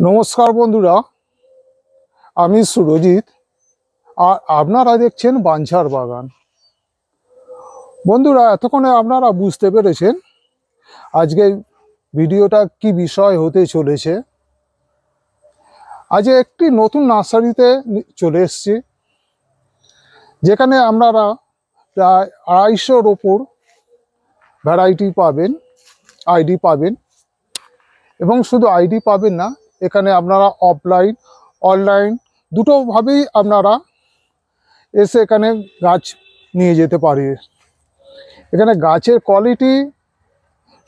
নমস্কার বন্ধুরা, আমি সুরজিৎ আর আপনারা দেখছেন বাঞ্ছার বাগান। বন্ধুরা, এতক্ষণে আপনারা বুঝতে পেরেছেন আজকে ভিডিওটা কি বিষয় হতে চলেছে। আজ একটি নতুন নার্সারিতে চলে এসেছি, যেখানে আপনারা প্রায় 250-র ওপর ভ্যারাইটি পাবেন, আইডি পাবেন। এবং শুধু আইডি পাবেন না, এখানে আপনারা অফলাইন অনলাইন দুটোভাবেই আপনারা এসে এখানে গাছ নিয়ে যেতে পারে। এখানে গাছের কোয়ালিটি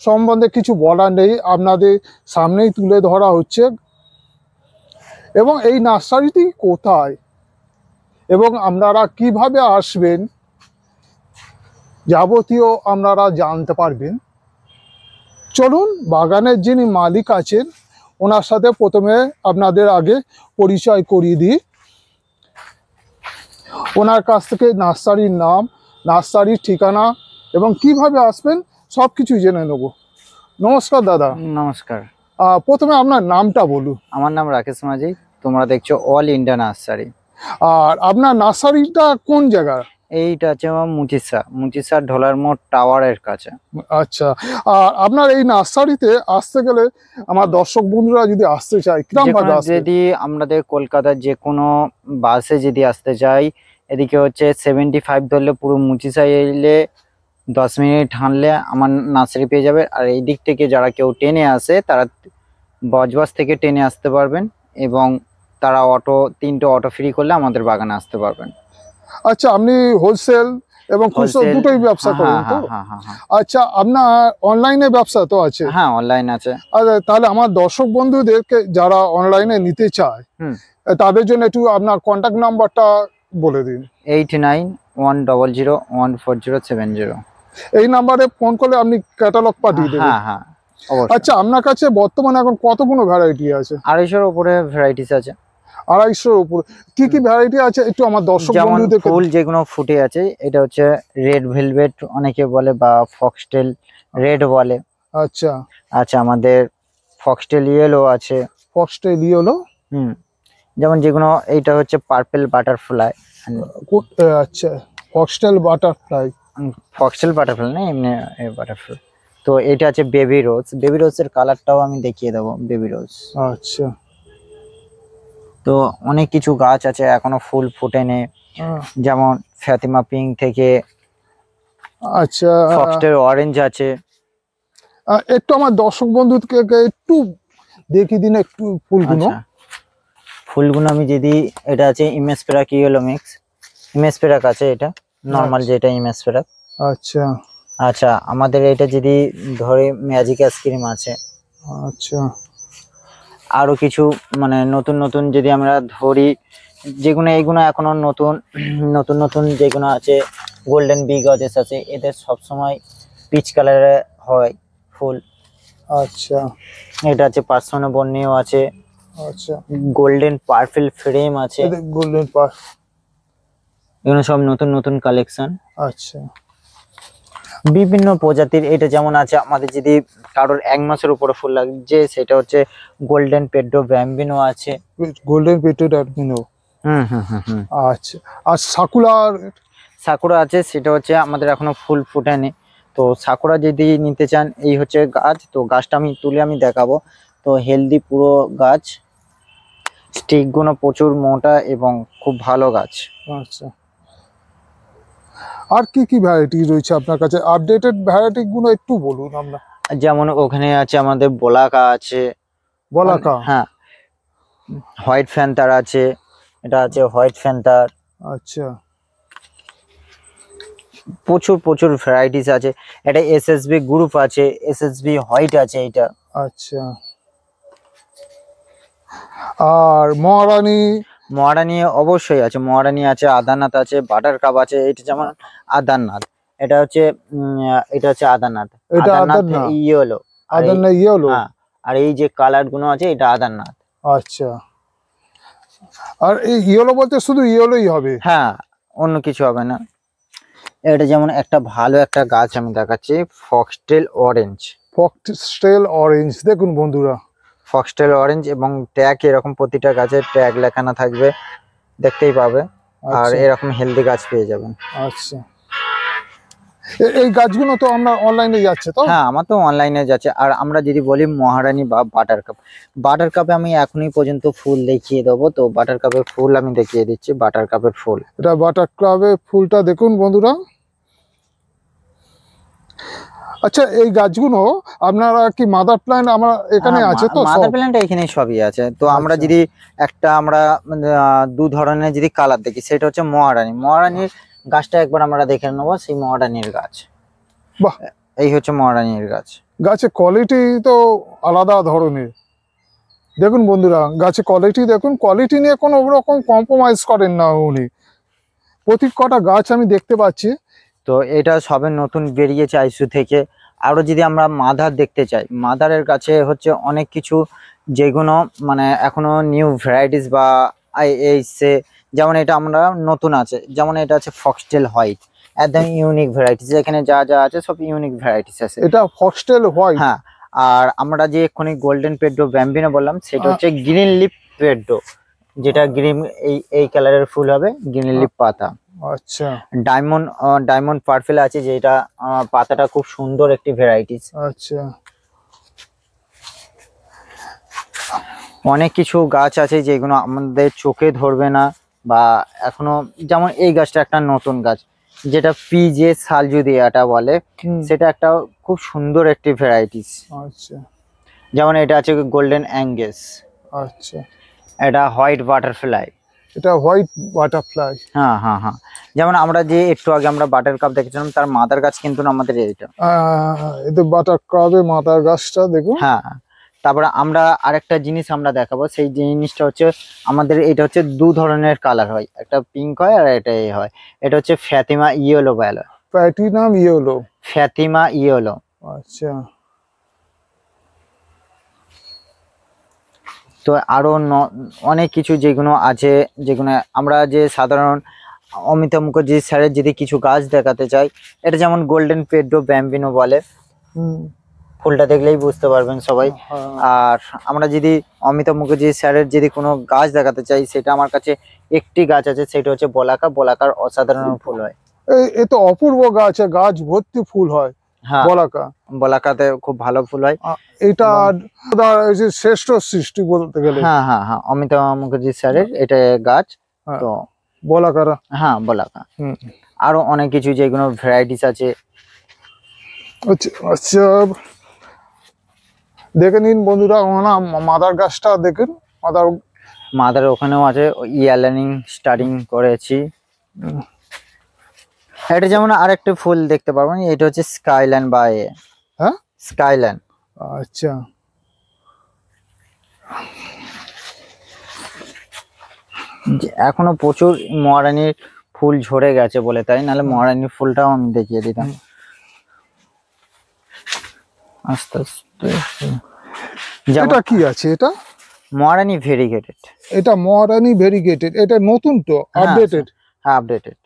সম্বন্ধে কিছু বলার নেই, আপনাদের সামনেই তুলে ধরা হচ্ছে। এবং এই নার্সারিটি কোথায় এবং আপনারা কিভাবে আসবেন যাবতীয় আপনারা জানতে পারবেন। চলুন, বাগানের যিনি মালিক আছেন ওনার সাথে প্রথমে আপনাদের আগে পরিচয় করিয়ে দিই। ওনার কাছ থেকে নার্সারির নাম, নার্সারির ঠিকানা এবং কিভাবে আসবেন সব কিছু জেনে নেব। নমস্কার দাদা। নমস্কার। প্রথমে আপনার নামটা বলুন। আমার নাম রাকেশ মাঝি, তোমরা দেখছো অল ইন্ডিয়া নার্সারি। আর আপনার নার্সারিটা কোন জায়গায়? এইটা হচ্ছে আমার মুচিসা ঢোলার মোড় টাওয়ারের কাছে। আচ্ছা, আর আপনার এই নার্সারিতে আসতে গেলে আমার দর্শক বন্ধুরা যদি আসতে চায় কিরকম ভাবে আসবে? যদি আমাদের কলকাতার যে কোনো বাসে যদি আসতে চাই, এদিকে হচ্ছে 75 ধরলে পুরো মুচিসা এলে 10 মিনিট হাঁটলে আমার নার্সারি পেয়ে যাবে। আর এই দিক থেকে যারা কেউ ট্রেনে আসে তারা বজবাস থেকে ট্রেনে আসতে পারবেন, এবং তারা তিনটে অটো ফ্রি করলে আমাদের বাগানে আসতে পারবেন। আচ্ছা, আপনি হোলসেল এবং খুচরো দুটোই ব্যবসা করেন তো? আচ্ছা, আপনার অনলাইনে ব্যবসা তো আছে? হ্যাঁ, অনলাইন আছে। আচ্ছা, তাহলে আমার দর্শক বন্ধুদেরকে যারা অনলাইনে নিতে চায় তাদের জন্য একটু আপনার কন্ট্যাক্ট নাম্বারটা বলে দিন। 8910014070। এই নাম্বারে ফোন করলে আপনি ক্যাটালগ পাঠিয়ে দেবেন? হ্যাঁ হ্যাঁ, আচ্ছা, আপনার কাছে বর্তমানে এখন কতগুলো ভ্যারাইটি আছে? 250-র উপরে ভ্যারাইটিস আছে। 250-র উপর কি কি ভ্যারাইটি আছে একটু আমার দর্শক বন্ধুদের? ফুল যেগুলো ফুটে আছে, এটা হচ্ছে রেড ভেলভেট অনেকে বলে, বা ফক্সটেল রেড বলে। আচ্ছা আচ্ছা, আমাদের ফক্সটেল ইয়েলো আছে। ফক্সটেল ইয়েলো, যেমন যেগুলো, এইটা হচ্ছে পার্পল বাটারফ্লাই। আচ্ছা, ফক্সটেল বাটারফ্লাই। ফক্সটেল বাটারফ্লাই না, এমনি বাটারফ্লাই। তো এটা আছে বেবি রোজ। বেবি রোজের কালারটাও আমি দেখিয়ে দেবো। বেবি রোজ, আচ্ছা। তো অনেক কিছু গাছ আছে এখনো ফুল ফোটেনি, যেমন ফাতিমা পিঙ্ক থেকে। আচ্ছা, ফক্সটেল অরেঞ্জ আছে। একটু আমার দর্শক বন্ধুকে একটু দেখিয়ে দিন একটু ফুলগুলো। ফুলগুলো আমি যদি, এটা আছে ইমেজপেরাক ইয়েলো মিক্স। ইমেজপেরাক আছে, এটা নরমাল যেটা ইমেজপেরাক। আচ্ছা আচ্ছা, আমাদের এটা যদি ধরে ম্যাজিক আইসক্রিম আছে। আচ্ছা, আরো কিছু মানে নতুন নতুন যদি আমরা ধরি, যেগুলো এইগুলো এখনো নতুন নতুন নতুন যেগুলো আছে, গোল্ডেন বি গজেস আছে। এদের সবসময় পিচ কালারে হয় ফুল। আচ্ছা, এটা আছে পার্সোনা বর্নিও আছে। আচ্ছা, গোল্ডেন পার্পল ফ্রেম আছে। গোল্ডেন পার, এগুলো সব নতুন নতুন কালেকশন। আচ্ছা, বিভিন্ন প্রজাতির। এটা যেমন আছে আমাদের, যদি কারোর 1 মাসের উপরে ফুল লাগছে, সেটা হচ্ছে গোল্ডেন পেড্রো ব্যাম্বিনো আছে। গোল্ডেন পেড্রো ব্যাম্বিনো, আচ্ছা। আর সাকুরা আছে, সেটা হচ্ছে আমাদের এখনো ফুল ফুটেনি। তো সাকুরা যদি নিতে চান, এই হচ্ছে গাছ। তো গাছটা আমি তুলে দেখাবো। তো হেলদি পুরো গাছ, স্টিক গুলো প্রচুর মোটা এবং খুব ভালো গাছ। আচ্ছা, আর কি কি ভ্যারাইটি রয়েছে আপনার কাছে? আপডেটেড ভ্যারাইটি গুলো একটু বলুন আমরা। যেমন ওখানে আছে আমাদের বলাকা আছে। বলাকা, হ্যাঁ। হোয়াইট ফ্যান্টার আছে, এটা আছে হোয়াইট ফ্যান্টার। আচ্ছা, প্রচুর প্রচুর ভ্যারাইটিস আছে। এটা এসএসবি গ্রুপ আছে, এসএসবি হোয়াইট আছে এটা। আচ্ছা, আর মহারানী অবশ্যই আছে। মহারানী আছে, আদারনাথ আছে, বাটার কাপ আছে। এটা যেমন আদারনাথ, এটা হচ্ছে আদারনাথ। ইয়েলো, হ্যাঁ। আর এই যে কালার গুলো আছে, এটা আদারনাথ। আচ্ছা, আর এই ইয়েলো বলতে শুধু ইয়েলোই হবে? হ্যাঁ, অন্য কিছু হবে না। এটা যেমন একটা ভালো একটা গাছ আমি দেখাচ্ছি, ফক্সটেল অরেঞ্জ। ফক্সটেল অরেঞ্জ, দেখুন বন্ধুরা, ফক্সটেল অরেঞ্জ এবং ট্যাগ এরকম প্রতিটা গাছের ট্যাগ লেখানো থাকবে, দেখতেই পাবে। আর আচ্ছা এরকম হেলদি গাছ পেয়ে যাবেন। আচ্ছা, এই গাছগুলো তো আমরা অনলাইনে যাচ্ছে তো? হ্যাঁ, আমার তো অনলাইনে যাচ্ছে। আর আমরা যদি বলি মহারানী বা বাটার কাপ, বাটার কাপে আমি এখনই পর্যন্ত ফুল দেখিয়ে দেবো। তো বাটার কাপের ফুল আমি দেখিয়ে দিচ্ছি, বাটার কাপের ফুল। এটা বাটার ক্লাবের ফুলটা দেখুন বন্ধুরা। আচ্ছা, এই গাছগুলো আপনারা কি মাদার প্ল্যান্ট আমরা এখানে আছে তো মাদার সব? প্ল্যান্ট এখানে সবই আছে। তো আমরা আচ্ছা। যদি আমরা দু ধরনের যদি কালার দেখি, সেটা হচ্ছে মহারানীর গাছটা একবার আমরা দেখে নেবো। সেই মহারানীর গাছ, বাহ, এই হচ্ছে মহারানীর গাছ। গাছের কোয়ালিটি তো আলাদা ধরনের। দেখুন বন্ধুরা, গাছের কোয়ালিটি দেখুন, কোয়ালিটি নিয়ে কোনো রকম কম্প্রোমাইজ করেন না উনি। প্রতি কটা গাছ আমি দেখতে পাচ্ছি। তো এটা সবে নতুন বেরিয়েছে আইসু থেকে। আরো যদি আমরা মাদার দেখতে চাই, মাদারের কাছে হচ্ছে অনেক কিছু যেগুলো মানে এখনো নিউ ভ্যারাইটিস বা এসে, যেমন এটা আমরা নতুন আছে, যেমন এটা আছে ফক্সটেল হোয়াইট, একদম ইউনিক ভ্যারাইটিস। এখানে যা যা আছে সব ইউনিক ভ্যারাইটিস আছে। এটা ফক্সটেল হোয়াইট। হ্যাঁ, আর আমরা যে এক্ষুনি গোল্ডেন পেড্রো ব্যাম্বিনো বললাম, সেটা হচ্ছে গ্রিন লিপ পেড্রো, যেটা গ্রিন এই কালারের ফুল হবে, গ্রিন লিপ পাতা। আচ্ছা ডায়মন্ড পার্পল আছে, যেটা পাতাটা খুব সুন্দর একটি ভ্যারাইটিস। আচ্ছা, অনেক কিছু গাছ আছে যেগুলো আমাদের চোখে ধরবে না, বা এখনো, যেমন এই গাছটা একটা নতুন গাছ, যেটা পিজে সালজুদিয়াটা বলে। সেটা একটা খুব সুন্দর একটি ভ্যারাইটিস। আচ্ছা যেমন এটা আছে গোল্ডেন অ্যাঙ্গেস, আচ্ছা, এটা হোয়াইট বাটারফ্লাই। এটা হোয়াইট বাটারফ্লাই। হ্যাঁ হ্যাঁ হ্যাঁ, যেমন আমরা যে একটু আগে আমরা বাটার কাপ দেখেছিলাম, তার মাদার গাছ কিন্তু আমাদের এইটা। এতে বাটার ক্লাবে মাদার গাছটা দেখুন। হ্যাঁ, তারপরে আমরা আরেকটা জিনিস আমরা দেখাবো। সেই জিনিসটা হচ্ছে আমাদের, এটা হচ্ছে দু ধরনের কালার হয়, একটা পিঙ্ক হয় আর এটা এ হয়। এটা হচ্ছে ফ্যাতিমা ইয়েলো বেলা, প্যাটিনাম ইয়েলো। ফ্যাতিমা ইয়েলো। আচ্ছা, তো আরো অনেক কিছু যেগুলো আছে, যেগুলো আমরা যে সাধারণ অমিতাভ মুখার্জি স্যারের যদি কিছু গাছ দেখাতে চাই, এটা যেমন গোল্ডেন পেড্রো ব্যাম্বিনো বলে। হুম, ফুলটা দেখলেই বুঝতে পারবেন সবাই। হ্যাঁ। আর আমরা যদি অমিতাভ মুখার্জি স্যারের যদি কোনো গাছ দেখাতে চাই, সেটা আমার কাছে একটি গাছ আছে, সেটা হচ্ছে বলাকার অসাধারণ ফুল হয়। এ তো অপূর্ব গাছ, গাছ ভর্তি ফুল হয়। হ্যাঁ, বলাকা, বলাকাতে খুব ভালো ফুল হয়। এটা এই যে শ্রেষ্ঠ সৃষ্টি বলতে গেলে। হ্যাঁ হ্যাঁ হ্যাঁ, অমিতাভ মুখার্জি স্যারের এটা গাছ। হ্যাঁ, তো বলাকারা। হ্যাঁ, বলাকা। হুম, আরো অনেক কিছু যেগুলো ভ্যারাইটিস আছে। আচ্ছা আচ্ছা, দেখে নিন বন্ধুরা, মাদার গাছটা দেখুন। মাদার ওখানেও আছে, ইয়ারলাইনিং স্টার্টিং করেছি। এটা যেমন আরেকটা ফুল দেখতে পারবেন, এটা হচ্ছে স্কাইল্যান্ড বা হ্যাঁ, স্কাইল্যান্ড। আচ্ছা, এখনো প্রচুর মহারানীর ফুল ঝরে গেছে বলে তাই, নাহলে মহারানীর ফুলটাও আমি দেখিয়ে দিতাম। আস্তে আস্তে। এটা কি আছে? এটা মহারানী ভেরিগেটেড। এটা মহারানী ভেরিগেটেড, এটা নতুন তো, আপডেটেড? হ্যাঁ, আপডেটেড।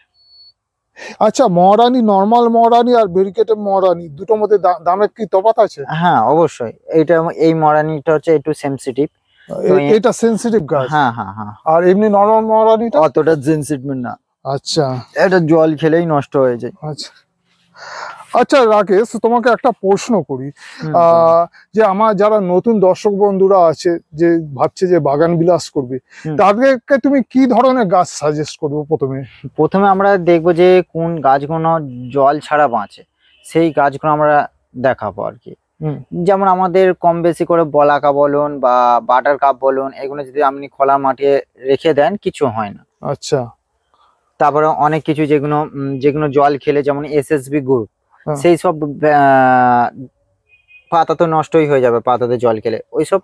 আচ্ছা, মহারানী, নর্মাল মহারানী আর ভেরিগেটেড মহারানী দুটোর মধ্যে দামের কি তফাৎ আছে? হ্যাঁ, অবশ্যই। এই মহারানীটা হচ্ছে একটু সেনসিটিভ। এটা সেনসিটিভ গাছ। হ্যাঁ হ্যাঁ হ্যাঁ, আর এমনি নর্মাল মহারানীটা অতটা সেনসিটিভ না। আচ্ছা এটা জল খেলেই নষ্ট হয়ে যায়। আচ্ছা আচ্ছা রাকেশ, তোমাকে একটা প্রশ্ন করি। যে আমার যারা নতুন দর্শক বন্ধুরা আছে, যে ভাবছে যে বাগান বিলাস করবে, তাদেরকে তুমি কি ধরনের গাছ সাজেস্ট করবে? প্রথমে আমরা দেখবো যে কোন গাছগুলো জল ছাড়া বাঁচে, সেই গাছগুলো আমরা দেখাবো আর কি। যেমন আমাদের কম বেশি করে বলাকা বলুন বা বাটার কাপ বলুন, এগুলো যদি আপনি খোলা মাঠে রেখে দেন, কিছু হয় না। আচ্ছা, তারপরে অনেক কিছু যেগুলো জল খেলে, যেমন এসএসবি গ্রুপ, সেই সব পাতা তো নষ্টই হয়ে যাবে পাতাতে জল খেলে, ওইসব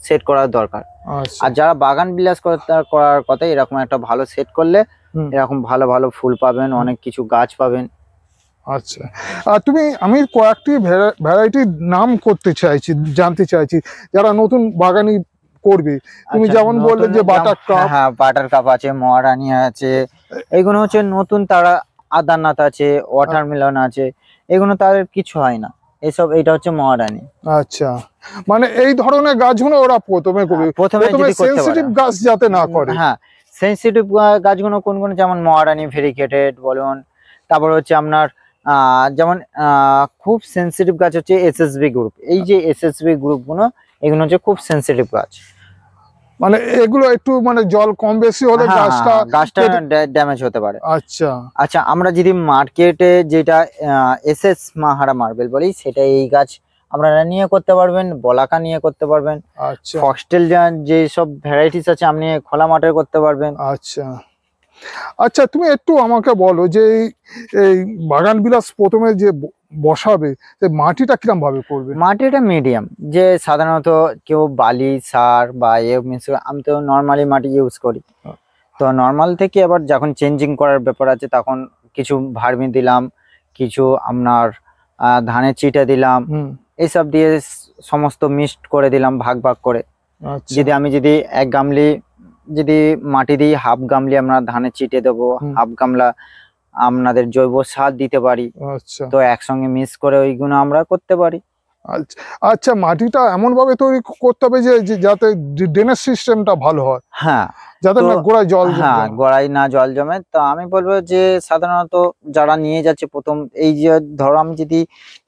সেট করার দরকার। আর যারা বাগান বিলাস করার কথা, এরকম একটা ভালো সেট করলে এরকম ভালো ভালো ফুল পাবেন, অনেক কিছু গাছ পাবেন। আচ্ছা, আমি কয়েকটি ভ্যারাইটির নাম জানতে চাইছি, যারা নতুন বাগানি করবে। তুমি যেমন বললে যে বাটার কাপ। হ্যাঁ, বাটার কাপ আছে, মহারানী আছে, এগুলো হচ্ছে নতুন। তারা আদারনাথ আছে, ওয়াটারমেলন আছে, এগুলো তাদের কিছু হয় না। এটা হচ্ছে মহারানী। আচ্ছা, মানে এই ধরনের গাছগুলো ওরা প্রথমে করবে, প্রথমে যদি করতে সেনসিটিভ পারে। গাছ যাতে না করে। হ্যাঁ, সেনসিটিভ গাছগুলো কোনগুলো, যেমন মহারানী, ভেরিকেটেড বলুন, তারপর হচ্ছে আপনার যেমন খুব সেনসিটিভ গাছ হচ্ছে এসএসবি গ্রুপ। এই যে এসএসবি গ্রুপগুলো, এগুলো হচ্ছে খুব সেনসিটিভ গাছ। মানে এগুলো একটু মানে জল কম বেশি হলে হ্যাঁ, গাছটা ড্যামেজ হতে পারে। আচ্ছা আচ্ছা, আমরা যদি মার্কেটে যেটা এসএস মাহারা মার্বেল বলি, সেটা এই গাছ আপনারা নিয়ে করতে পারবেন, বলাকা নিয়ে করতে পারবেন, আচ্ছা ফক্সটেল যে সব ভ্যারাইটিস আছে আপনি খোলা মাঠে করতে পারবেন। আচ্ছা আচ্ছা, তুমি একটু আমাকে বলো যে এই বাগান বিলাস প্রথমে যে বসাবে, মাটিটা কিরম ভাবে করবে? মাটিটা মিডিয়াম, যে সাধারণত কেউ বালি সার বা আমি তো নর্মালি মাটি ইউজ করি। তো নর্মাল থেকে আবার যখন চেঞ্জিং করার ব্যাপার আছে, তখন কিছু ভার্মি দিলাম, কিছু আপনার ধানের চিটা দিলাম, এইসব দিয়ে সমস্ত মিক্সড করে দিলাম ভাগ ভাগ করে। আচ্ছা যদি 1 গামলি যদি মাটি দিই, হাফ গামলি আমরা ধানের চিটে দেবো, হাফ গামলা আপনাদের জৈব সার দিতে পারি। আচ্ছা, তো একসঙ্গে মিক্স করে ওইগুলো আমরা করতে পারি। আচ্ছা আচ্ছা, মাটিটা এমন ভাবে তৈরি করতে হবে যে যাতে ড্রেনেজ সিস্টেমটা ভালো হয়, হ্যাঁ, যাতে না গোড়ায় জল হ্যাঁ, গোড়ায় না জল জমে। তো আমি বলবো যে সাধারণত যারা নিয়ে যাচ্ছে প্রথম, এই যে ধরো আমি যদি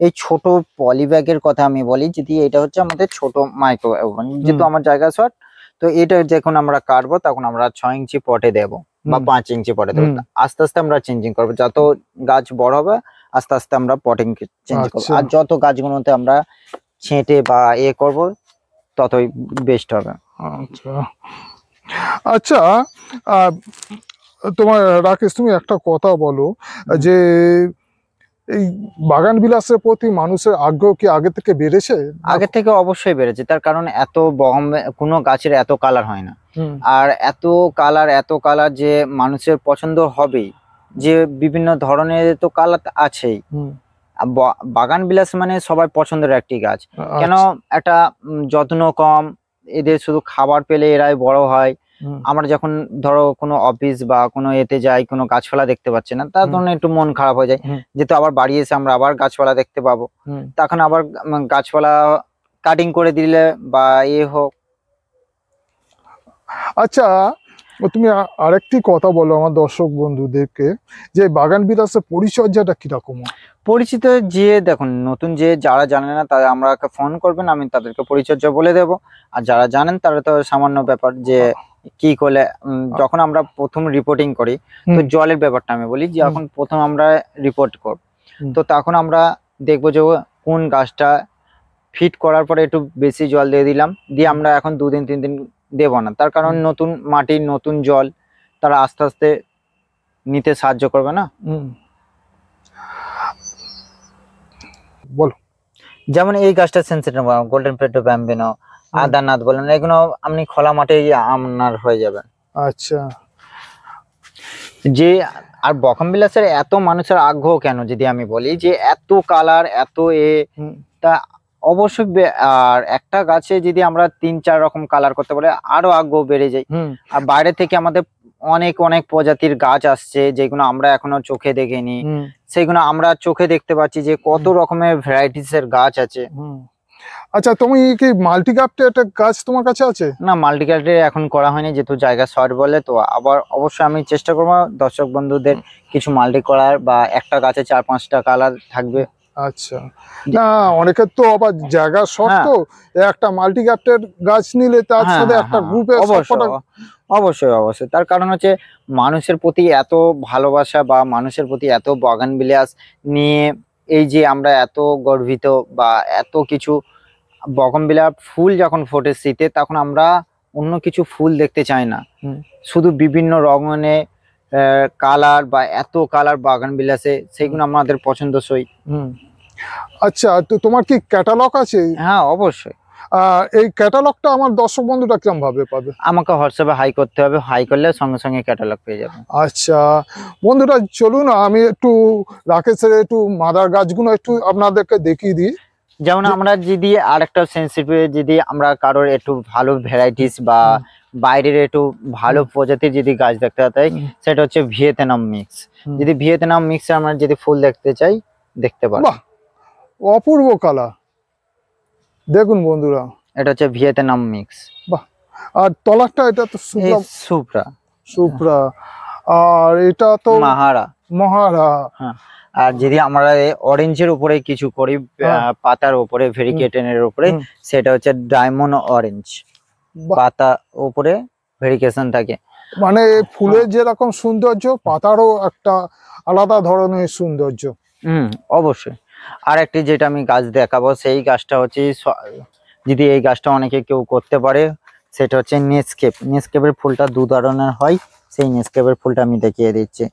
এই ছোট পলি ব্যাগের কথা আমি বলি, যদি এটা হচ্ছে আমাদের ছোট মাইক্রো ওভেন, যেহেতু আমার জায়গা শর্ট, তো এটা যখন আমরা কাটবো তখন আমরা 6 ইঞ্চি পটে দেবো বা 5 ইঞ্চি পটে দেবো। আস্তে আস্তে আমরা চেঞ্জিং করবো, যত গাছ বড় হবে আস্তে আস্তে আমরা পটিং চেঞ্জ করবো। আর যত গাছগুলোতে আমরা ছেঁটে বা করবো ততই বেস্ট হবে। আচ্ছা আচ্ছা, তোমার রাকেশ, তুমি একটা কথা বলো যে এই বাগান বিলাসের প্রতি মানুষের আগ্রহ কি আগে থেকে বেড়েছে? আগে থেকে অবশ্যই বেড়েছে, তার কারণ এত কোনো গাছের এত কালার হয় না। আর এত কালার যে মানুষের পছন্দ হবেই, যে বিভিন্ন ধরনের তো কালার আছেই। বাগান বিলাস মানে সবার পছন্দের একটি গাছ। কেন? একটা যত্ন কম, এদের শুধু খাবার পেলে এরাই বড় হয়। আমরা যখন ধরো কোনো অফিস বা কোনো এতে যাই, কোনো গাছপালা দেখতে পাচ্ছি না, তার জন্য একটু মন খারাপ হয়ে যায়। যেহেতু আবার বাড়ি এসে আমরা আবার গাছপালা দেখতে পাবো, তখন আবার গাছপালা কাটিং করে দিলে বা হোক। আচ্ছা, তুমি আরেকটি কথা বলো আমার দর্শক বন্ধুদেরকে, যে বাগান বিলাসের পরিচর্যাটা কিরকম? পরিচিত যে দেখুন, নতুন যে যারা জানে না তারা আমাকে ফোন করবেন, আমি তাদেরকে পরিচর্যা বলে দেব। আর যারা জানেন তারা তো সামান্য ব্যাপার, যে কি করলে যখন আমরা প্রথম রিপোর্টিং করি, তো জলের ব্যাপারটা আমি বলি, যে যখন প্রথম আমরা রিপোর্ট করব, তো তখন আমরা দেখবো যে কোন গাছটা ফিট করার পরে একটু বেশি জল দিয়ে দিলাম, দিয়ে আমরা এখন 2 দিন 3 দিন দেবো না। তার কারণ নতুন মাটি, নতুন জল, তারা আস্তে আস্তে নিতে সাহায্য করবে না। বলো, যেমন এই গাছটা সেন্সিটিভ, গোল্ডেন পেটো ব্যাম্বিনো, আদারনাথ বলেন, এগুলো আপনি খোলা মাঠে আপনার হয়ে যাবে। আচ্ছা, যে আর বকমবিলাসের এত মানুষের আগ্রহ কেন যদি আমি বলি, যে এত কালার, এত তা অবশ্যই। আর একটা গাছে যদি আমরা 3-4 রকম কালার করতে পারি, আরো আগ্রহ বেড়ে যায়। আর বাইরে থেকে আমাদের অনেক প্রজাতির গাছ আসছে, যেগুলো আমরা এখনো চোখে দেখিনি, সেগুলো আমরা চোখে দেখতে পাচ্ছি যে কত রকমের ভ্যারাইটিস এর গাছ আছে। আচ্ছা, তুমি কি মাল্টিক্যাপ্টেড গাছ তোমার কাছে আছে? না, মাল্টিক্যাপ্টেড এখন করা হয়নি, যেহেতু জায়গা শর্ট বলে। তো আবার অবশ্যই আমি চেষ্টা করবো দর্শক বন্ধুদের কিছু মাল্টি করার, বা একটা গাছে 4-5টা কালার থাকবে। আচ্ছা, না অনেকের তো আবার জায়গা শর্ট, তো একটা মাল্টিক্যাপ্টেড গাছ নিলে তার সাথে একটা গ্রুপে অবশ্যই। তার কারণ হচ্ছে মানুষের প্রতি এত ভালোবাসা, বা মানুষের প্রতি এত বাগানবিলাস নিয়ে এই যে আমরা এত গর্বিত, বা এত কিছু বগনভিলা ফুল যখন ফোটে শীতে, তখন আমরা অন্য কিছু ফুল দেখতে চাই না, শুধু বিভিন্ন রঙে কালার বা এত কালার বাগানবিলাসে, সেগুলো আমাদের পছন্দসই। আচ্ছা, তো তোমার কি ক্যাটালগ আছে? হ্যাঁ, অবশ্যই। এই ক্যাটালগটা আমার দর্শক বন্ধুরা কিরকম ভাবে পাবে? আমাকে হোয়াটসঅ্যাপে হাই করতে হবে, হাই করলে সঙ্গে সঙ্গে ক্যাটালগ পেয়ে যাবে। আচ্ছা বন্ধুরা, চলুন আমি একটু রাকেশের একটু মাদার গাছগুলো একটু আপনাদেরকে দেখিয়ে দিই। যেমন আমরা যদি আরেকটা সেন্সিটিভ, যদি আমরা কারোর একটু ভালো ভ্যারাইটিস বা বাইরের একটু ভালো প্রজাতির যদি গাছ দেখতে চাই, সেটা হচ্ছে ভিয়েতনাম মিক্স। যদি ভিয়েতনাম মিক্স আমরা যদি ফুল দেখতে চাই, দেখতে পারবো। অপূর্ব কালার, দেখুন বন্ধুরা। এটা হচ্ছে ভিয়েতনাম মিক্স। বাহ, আর তলারটা এটা তো সুপ্রা। সুপ্রা, আর এটা তো মাহারা। মহারা। হ্যাঁ, আর যদি আমরা অরেঞ্জের উপরে কিছু করি, পাতার উপরে ভেরিকেশনের উপরে, সেটা হচ্ছে ডায়মন্ড অরেঞ্জ। পাতা উপরে ভেরিকেশন থাকে, মানে ফুলের যেরকম সৌন্দর্য, পাতারও একটা আলাদা ধরনের সৌন্দর্য। অবশ্যই। আর একটি যেটা আমি গাছ দেখাবো, সেই গাছটা হচ্ছে যদি এই গাছটা অনেকে কেউ করতে পারে, সেটা হচ্ছে নেসকেপ। নেসকেপের ফুলটা দু ধরনের হয়, সেই নেসকেপের ফুলটা আমি দেখিয়ে দিচ্ছি।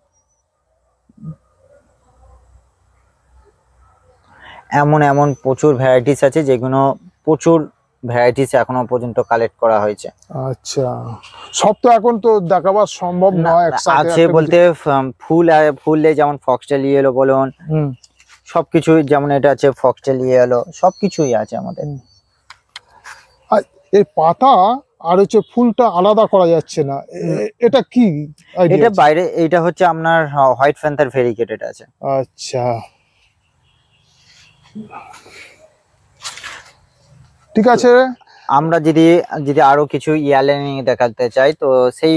এমন এমন প্রচুর ভ্যারাইটিস আছে, যেগুলো প্রচুর ভ্যারাইটিস এখনো পর্যন্ত কালেক্ট করা হয়েছে। আচ্ছা, সব তো এখন তো দেখাবার সম্ভব নয় একসাথে। আছে বলতে ফুলে যেমন ফক্সটেল ইয়েলো বলুন, সবকিছু, যেমন এটা আছে ফক্সটেল ইয়েলো, সবকিছুই আছে আমাদের। আর এই পাতা আর হচ্ছে ফুলটা আলাদা করা যাচ্ছে না, এটা কি? এটা বাইরে, এটা হচ্ছে আপনার হোয়াইট প্যান্থার ভেরিকেটেড আছে। আচ্ছা, ঠিক আছে। আমরা যদি আরো কিছু ইয়ারলাইনিং দেখাতে চাই, তো সেই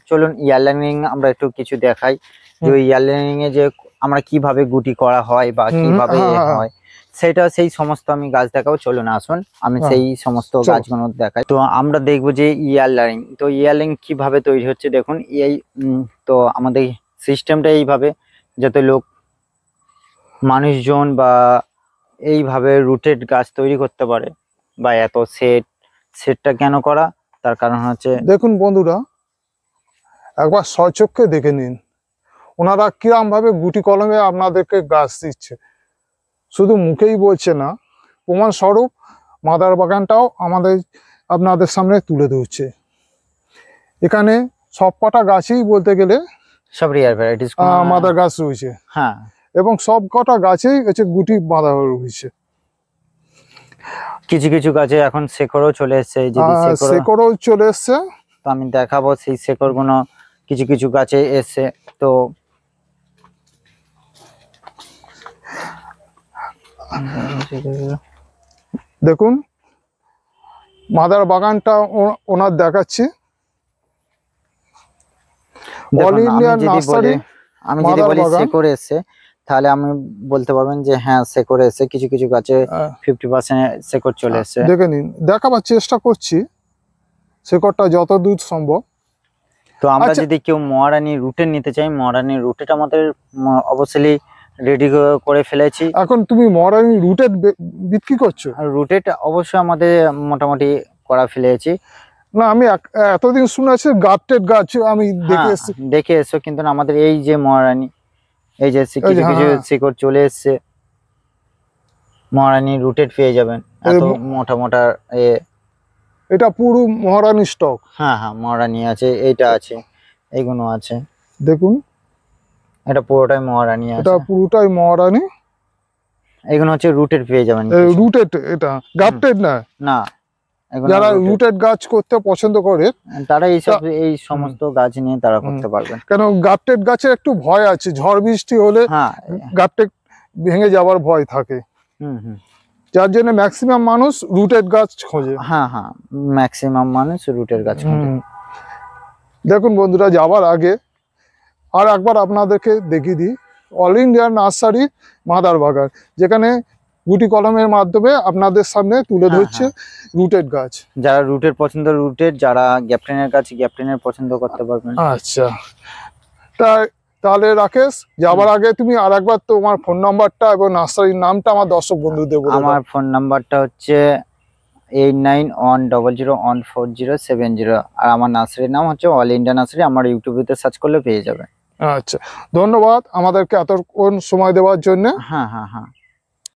চলুন ইয়ারলাইনিং আমরা একটু কিছু দেখাই, যে ওই ইয়ারলাইনিং এ যে আমরা কিভাবে গুটি করা হয় বা কিভাবে হয়, সেই সমস্ত আমি গাছ দেখাবো। চলুন আসুন, আমি সেই সমস্ত গাছগুলো দেখাই। তো আমরা দেখবো যে ইয়ারলাইনিং, তো ইয়ারলাইনিং কিভাবে তৈরি হচ্ছে দেখুন। তো আমাদের সিস্টেমটা এইভাবে, যাতে মানুষজন বা এইভাবে রুটেড গাছ তৈরি করতে পারে, বা এত সেটটা কেন করা, তার কারণ হচ্ছে, দেখুন বন্ধুরা, একবার স্বচক্ষে দেখে নিন ওনারা কিরম ভাবে গুটি কলমে আপনাদেরকে গাছ দিচ্ছে। শুধু মুখেই বলছে না, প্রমাণস্বরূপ মাদার বাগানটাও আপনাদের সামনে তুলে ধরছে। এখানে সব কটা গাছই বলতে গেলে সব রিয়ার ভ্যারাইটিস মাদার গাছ রয়েছে। হ্যাঁ, এবং সব কটা গাছেই হচ্ছে গুটি বাঁধা রয়েছে। কিছু কিছু গাছে এখন শেকড়ও চলে এসছে। শেকড়ও চলে এসছে, তো আমি দেখাবো সেই শেকড় গুলো কিছু কিছু গাছে এসছে। তো দেখুন মাদার বাগানটা ওনার দেখাচ্ছি। All India nursery. আমি যদি বলি শেকড় এসছে, তাহলে আমি বলতে পারবেন যে হ্যাঁ শেকড় এসছে। কিছু কিছু গাছে 50% শেকড় চলে এসছে। দেখে নিন, দেখাবার চেষ্টা করছি শেকড়টা যত দূর সম্ভব। তো আমরা যদি কেউ মহারানী রুটের নিতে চাই, মহারানী রুটের আমাদের অবশ্যই রেডি করে ফেলেছি। এখন তুমি মহারানী রুটেড বিক্রি করছো? রুটেড অবশ্যই আমাদের মোটামুটি করা ফেলেছি। না, আমি এতদিন শুনেছি গাফটেড গাছ, আমি দেখে এসো, কিন্তু আমাদের এই যে মহারানী, এই যে কিছু কিছু শিকড় চলে এসছে, মহারানী রুটেড পেয়ে যাবেন। এত মোটা মোটা এটা পুরো মহারানী স্টক। হ্যাঁ হ্যাঁ, মহারানী আছে, এইটা আছে, এইগুলো আছে। দেখুন এটা পুরোটাই মহারানী আছে, এটা পুরোটাই মহারানী। এগুলো হচ্ছে রুটেড পেয়ে যাবেন। রুটেড, এটা গাফটেড না। না, যারা রুটেড গাছ করতে পছন্দ করে তারা এই সমস্ত গাছ নিয়ে তারা করতে পারবেন। কেন গাফটেড গাছের একটু ভয় আছে, ঝড় বৃষ্টি হলে গাফটেড ভেঙে যাওয়ার ভয় থাকে। যার জন্য ম্যাক্সিমাম মানুষ রুটেড গাছ খোঁজে। হ্যাঁ হ্যাঁ, ম্যাক্সিমাম মানুষ রুটেড গাছ খোঁজে। দেখুন বন্ধুরা, যাবার আগে আর একবার আপনাদেরকে দেখিয়ে দিই অল ইন্ডিয়া নার্সারি মাদার বাগান, যেখানে গুটি কলমের মাধ্যমে আপনাদের সামনে তুলে ধরছে রুটেড গাছ। যারা রুটের পছন্দ রুটের, যারা গ্যাপটেনের গাছ গ্যাপটেনের পছন্দ করতে পারবেন। আচ্ছা, তাহলে রাকেশ, যাবার আগে তুমি আর একবার তোমার ফোন নাম্বারটা এবং নার্সারির নামটা আমার দর্শক বন্ধুদের বলে দাও। আমার ফোন নাম্বারটা হচ্ছে 8910140707, আর আমার নার্সারির নাম হচ্ছে অল ইন্ডিয়া নার্সারি। আমার ইউটিউবেতে সার্চ করলে পেয়ে যাবে। আচ্ছা, ধন্যবাদ আমাদেরকে এতক্ষণ সময় দেওয়ার জন্য। হ্যাঁ হ্যাঁ হ্যাঁ।